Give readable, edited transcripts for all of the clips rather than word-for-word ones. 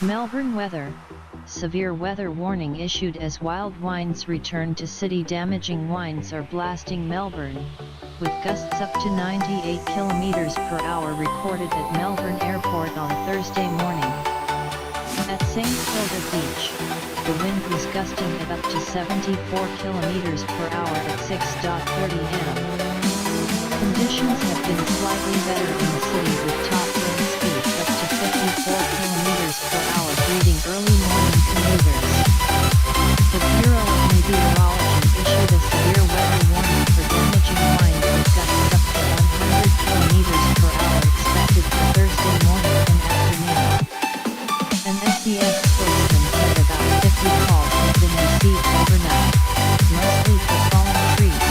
Melbourne weather. Severe weather warning issued as wild winds return to city. Damaging winds are blasting Melbourne, with gusts up to 98 km/h recorded at Melbourne Airport on Thursday morning. At St Kilda Beach, the wind was gusting at up to 74 km/h at 6:30 am. Conditions have been slightly better in the city with top wind speeds up to 54 km/h greeting early morning commuters. The Bureau of Meteorology issued a severe weather warning for damaging winds with gusts up to 100 km/h expected for Thursday morning and afternoon. An SES spokesman said about 50 calls have been received overnight, mostly for fallen trees,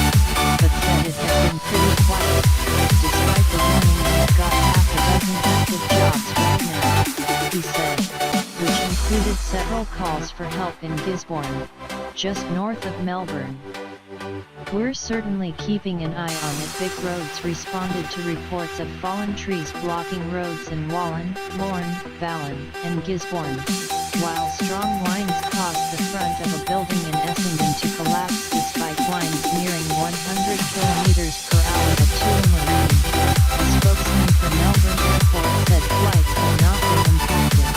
but said it has been pretty quiet. Despite the warning, we've got half a dozen active jobs right now, he said, which included several calls for help in Gisborne, just north of Melbourne. We're certainly keeping an eye on it. Big Roads responded to reports of fallen trees blocking roads in Wallen, Lorne, Ballon, and Gisborne, while strong winds caused the front of a building in Essendon to collapse despite winds nearing 100 km/h at Tullamarine. A spokesman for Melbourne Airport said flights have not been impacted.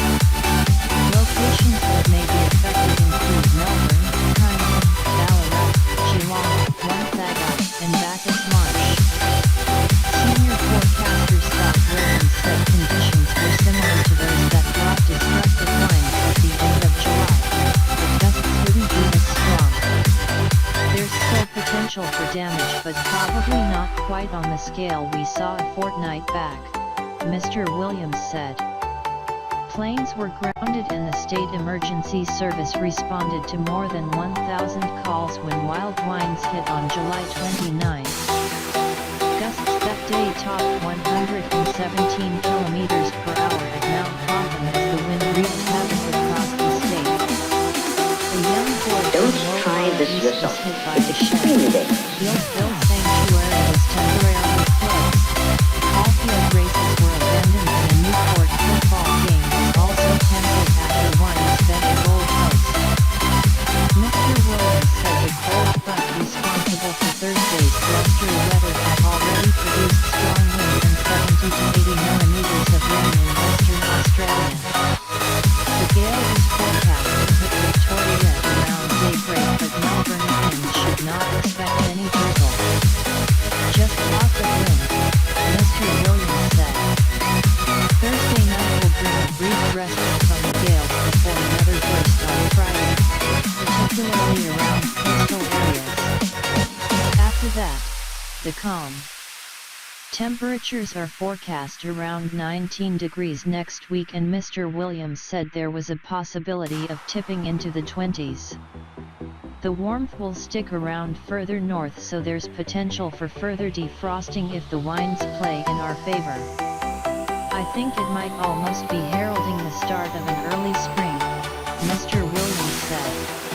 Locations that may be affected include Melbourne, Kyneton, Ballarat, Geelong, Wonthagga, and Bacchus Marsh. Senior forecaster Scott Williams said conditions were similar to those that brought destructive winds at the end of July, but gusts wouldn't be as strong. There's still potential for damage, but probably not quite on the scale we saw a fortnight back, Mr. Williams said. Planes were grounded and the State Emergency Service responded to more than 1,000 calls when wild winds hit on July 29. Gusts that day topped 117 km/h at Mount Coffin as the wind wreaked havoc across the state. A young boy Don't from try Mobile this East yourself. was hit by It's a shed. extremely dangerous. Hillsville Sanctuary was temporarily closed. All field races were abandoned and a Newport football game was also cancelled after winds bent a goalpost. Mr. Williams said the cold front responsible for Thursday's blustery weather had already produced strong winds and 70 to 80 millimeters of rain in Western Australia. The gale is forecast to hit Victoria around daybreak, but Melbourne winds should not expect any drizzle. Just lots of wind, Mr. Williams said. Thursday night will bring a brief respite from the gales before another burst on Friday, particularly around coastal areas. After that, the calm. Temperatures are forecast around 19 degrees next week, and Mr. Williams said there was a possibility of tipping into the 20s. The warmth will stick around further north, so there's potential for further defrosting if the winds play in our favor. I think it might almost be heralding the start of an early spring, Mr. Williams said.